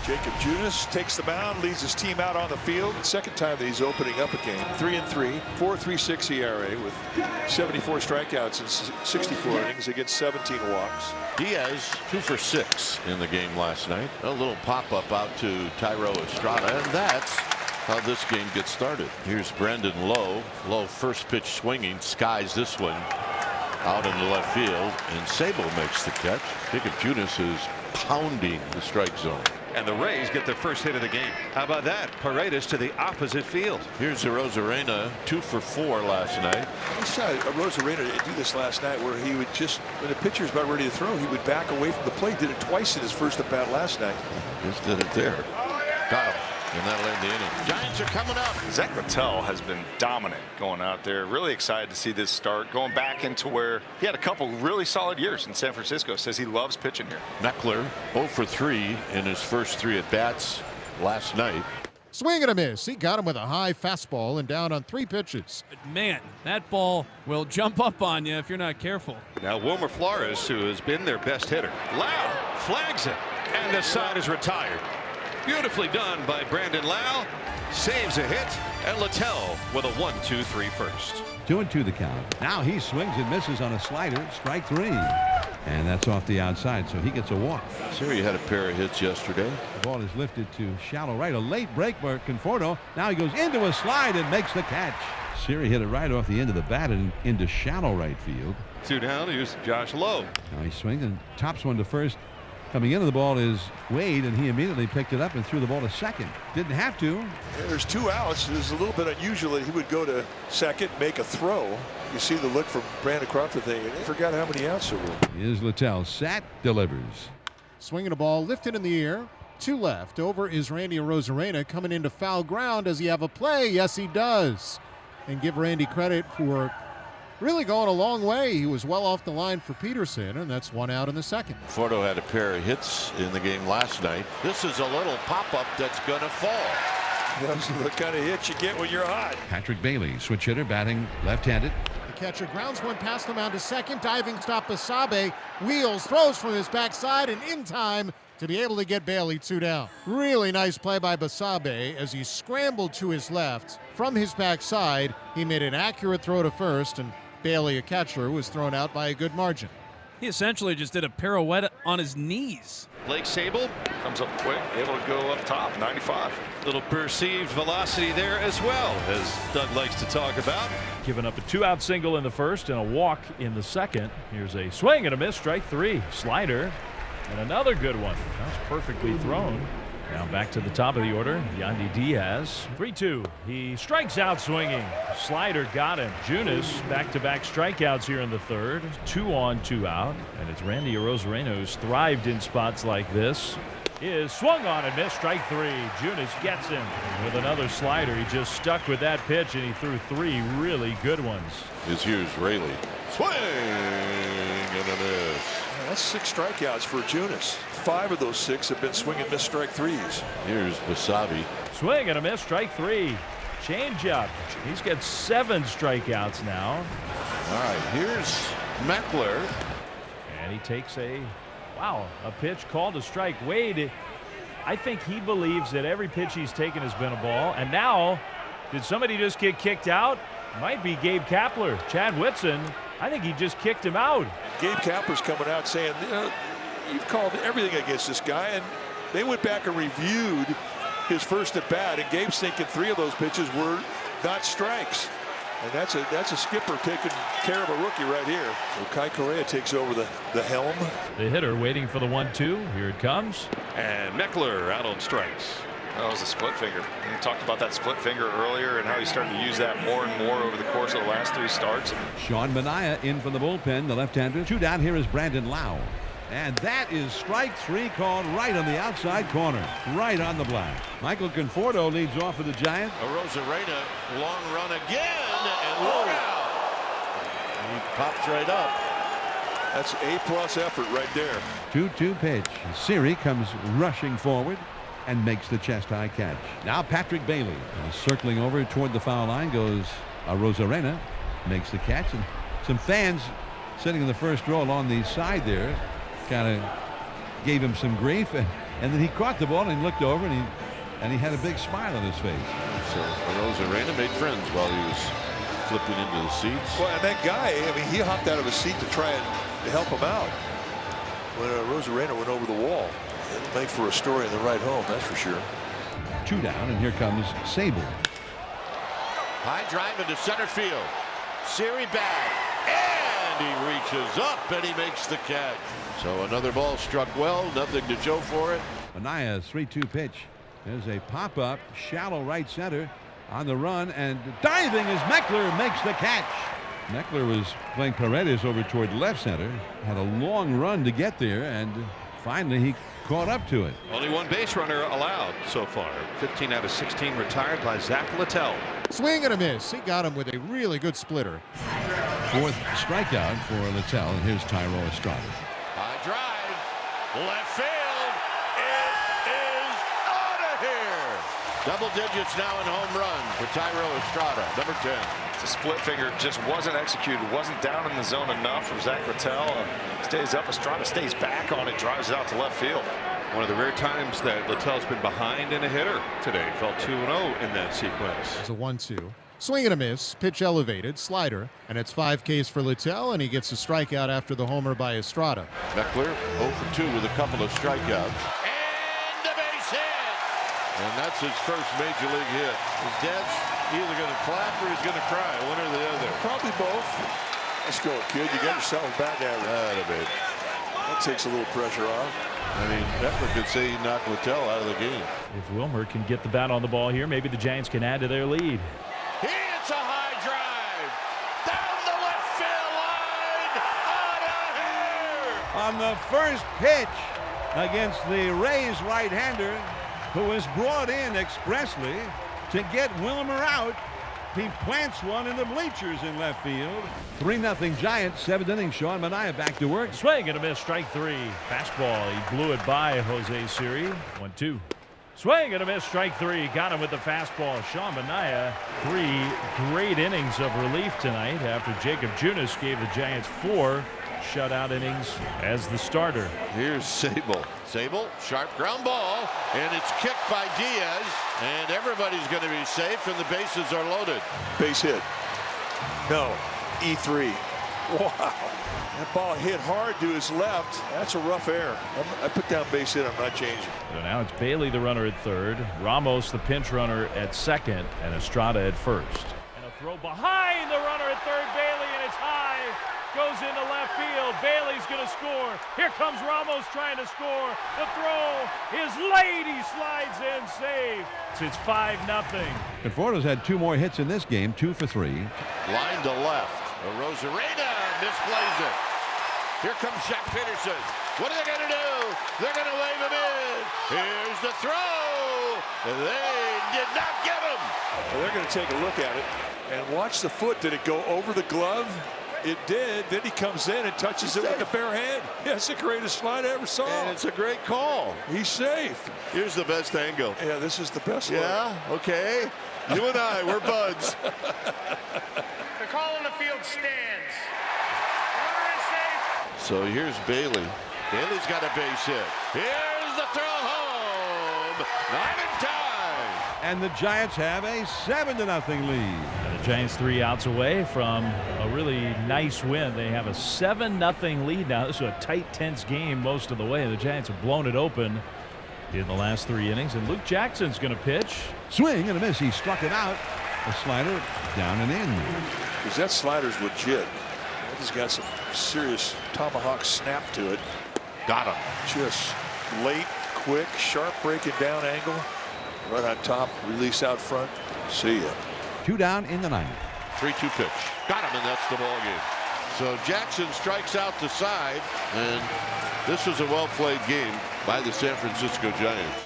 Jacob Junis takes the mound, leads his team out on the field. Second time that he's opening up a game. 3-3, 4.36 ERA with 74 strikeouts in 64 innings against 17 walks. Diaz 2 for 6 in the game last night. A little pop-up out to Tyro Estrada, and that's how this game gets started. Here's Brendan Lowe. Lowe first pitch swinging, skies this one out in the left field, and Sable makes the catch. Jacob Junis is pounding the strike zone. And the Rays get their first hit of the game. How about that? Paredes to the opposite field. Here's Arozarena, 2 for 4 last night. We saw Arozarena do this last night where he would just, when the pitcher's about ready to throw, he would back away from the plate. Did it twice in his first at bat last night. Just did it there. Got him. And that'll end the inning. Giants are coming up. Zach Littell has been dominant going out there. Really excited to see this start. Going back into where he had a couple really solid years in San Francisco. Says he loves pitching here. Meckler 0 for 3 in his first 3 at bats last night. Swing and a miss. He got him with a high fastball and down on 3 pitches. Man, that ball will jump up on you if you're not careful. Now Wilmer Flores, who has been their best hitter. Lau flags it, and the side is retired. Beautifully done by Brandon Lau. Saves a hit, and Littell with a 1-2-3 first. 2-2 the count. Now he swings and misses on a slider. Strike 3. And that's off the outside, so he gets a walk. Siri had a pair of hits yesterday. The ball is lifted to shallow right. A late break by Conforto. Now he goes into a slide and makes the catch. Siri hit it right off the end of the bat and into shallow right field. 2 down. Here's Josh Lowe. Now he swings and tops one to first. Coming into the ball is Wade, and he immediately picked it up and threw the ball to second. Didn't have to. There's 2 outs. It was a little bit unusual that he would go to second, make a throw. You see the look from Brandon Crawford thing. They forgot how many outs there were. Here's Littell. Sat, delivers. Swinging a ball lifted in the air. 2 left. Over is Randy Arozarena coming into foul ground. Does he have a play? Yes, he does. And give Randy credit for really going a long way. He was well off the line for Peterson, and that's 1 out in the second. Fordo had a pair of hits in the game last night. This is a little pop-up that's going to fall. That's the kind of hit you get when you're hot. Patrick Bailey, switch hitter, batting left-handed. The catcher grounds one past the mound to second. Diving stop Basabe. Wheels, throws from his backside, and in time to be able to get Bailey 2 down. Really nice play by Basabe as he scrambled to his left. From his backside, he made an accurate throw to first, and Bailey, a catcher, was thrown out by a good margin. He essentially just did a pirouette on his knees. Blake Sable Comes up quick, able to go up top, 95. little perceived velocity there as well, as Doug likes to talk about. Giving up a 2-out single in the first and a walk in the second. Here's a swing and a miss, strike 3. Slider, and another good one. That's perfectly thrown. Now back to the top of the order, Yandy Diaz. 3-2. He strikes out swinging. Slider got him. Junis back-to-back strikeouts here in the third. 2 on, 2 out. And it's Randy Arozarena who's thrived in spots like this. Is swung on and missed, strike 3. Junis gets him with another slider. He just stuck with that pitch, and he threw 3 really good ones. Here's Rayleigh. Swing and a miss. That's 6 strikeouts for Junis. 5 of those 6 have been swing and miss strike 3s. Here's Basabe. Swing and a miss, strike 3. Changeup. He's got 7 strikeouts now. All right, here's Meckler. And he takes a pitch called a strike. Wade, I think he believes that every pitch he's taken has been a ball. And now, did somebody just get kicked out? Might be Gabe Kapler. Chad Whitson, I think he just kicked him out. Gabe Kapler's coming out saying, you've called everything against this guy. And they went back and reviewed his first at bat, and Gabe's thinking 3 of those pitches were not strikes. And that's a skipper taking care of a rookie right here. So Kai Correa takes over the helm. The hitter waiting for the 1-2. Here it comes. And Meckler out on strikes. That was a split finger. We talked about that split finger earlier and how he started to use that more and more over the course of the last 3 starts. Sean Manaea in from the bullpen, the left-hander. 2 down. Here is Brandon Lau. And that is strike 3 called right on the outside corner, right on the black. Michael Conforto leads off for the Giants. Arozarena, long run again, and look out. He pops right up. That's A+ effort right there. 2-2 pitch. Siri comes rushing forward and makes the chest-high catch. Now Patrick Bailey circling over toward the foul line goes Arozarena, makes the catch, and some fans sitting in the first row along the side there kind of gave him some grief, and then he caught the ball and he looked over and he had a big smile on his face. So Arozarena made friends while he was flipping into the seats. Well, and that guy, I mean, he hopped out of his seat to try and help him out when Arozarena went over the wall. It'll make for a story in the ride home, that's for sure. 2 down, and here comes Sable. High drive into center field. Siri back, and he reaches up and he makes the catch. So another ball struck well, nothing to show for it. Manaea 3-2 pitch. There's a pop-up, shallow right center on the run, and diving as Meckler makes the catch. Meckler was playing Paredes over toward left center, had a long run to get there, and finally he caught up to it. Only one base runner allowed so far. 15 out of 16 retired by Zach Littell. Swing and a miss. He got him with a really good splitter. 4th strikeout for Littell, and here's Thairo Estrada. High drive, left field. It is out of here. Double digits now in home runs for Thairo Estrada, number 10. The split finger just wasn't executed, wasn't down in the zone enough for Zach Littell. Stays up, Estrada stays back on it, drives it out to left field. One of the rare times that Littell's been behind in a hitter today. Fell 2-0 in that sequence. It's a 1-2. Swing and a miss. Pitch elevated. Slider. And it's 5 Ks for Littell, and he gets a strikeout after the homer by Estrada. Meckler 0 for 2 with a couple of strikeouts. And a base hit. And that's his first major league hit. His dad's either going to clap or he's going to cry, one or the other. Probably both. Let's go, kid. You got yourself a bat average. That takes a little pressure off. I mean, Meckler could say he knocked Littell out of the game. If Wilmer can get the bat on the ball here, maybe the Giants can add to their lead. It's a high drive down the left field line, out of here. On the first pitch against the Rays right-hander, who was brought in expressly to get Wilmer out, he plants one in the bleachers in left field. 3-0 Giants, 7th inning. Sean Manaea back to work. Swing and a miss, strike 3. Fastball, he blew it by Jose Siri. 1-2. Swing and a miss, strike 3. Got him with the fastball. Sean Manaea, 3 great innings of relief tonight after Jacob Junis gave the Giants 4 shutout innings as the starter. Here's Sable. Sable, sharp ground ball, and it's kicked by Diaz, and everybody's going to be safe, and the bases are loaded. Base hit. No. E3. Wow. That ball hit hard to his left. That's a rough error. I put down base hit. I'm not changing. So now it's Bailey, the runner at third, Ramos, the pinch runner at second, and Estrada at first. And a throw behind the runner at third, Bailey, and it's high. Goes into left field. Bailey's going to score. Here comes Ramos trying to score. The throw is late. He slides in safe. It's 5-0. Conforto's had 2 more hits in this game, 2 for 3. Line to left. Arozarena misplays it. Here comes Jack Peterson. What are they going to do? They're going to wave him in. Here's the throw. They did not get him. Well, they're going to take a look at it and watch the foot. Did it go over the glove? It did. Then he comes in and touches it with the bare hand. That's the greatest slide I ever saw. And it's a great call. He's safe. Here's the best angle. Yeah, this is the best Yeah, okay. You and I, we're buds. The call on the field stands. Runner is safe. So here's Bailey. Bailey's got a base hit. Here's the throw home. Not in time. And the Giants have a 7-0 lead. And the Giants 3 outs away from a really nice win. They have a 7-0 lead now. This was a tight, tense game most of the way. The Giants have blown it open in the last 3 innings. And Luke Jackson's going to pitch. Swing and a miss. He struck it out. A slider down and in. Because that slider's legit. That has got some serious tomahawk snap to it. Got him. Just late, quick, sharp breaking down angle. Right on top, release out front. See ya. 2 down in the 9th. 3-2 pitch. Got him, and that's the ball game. So Jackson strikes out the side, and this was a well-played game by the San Francisco Giants.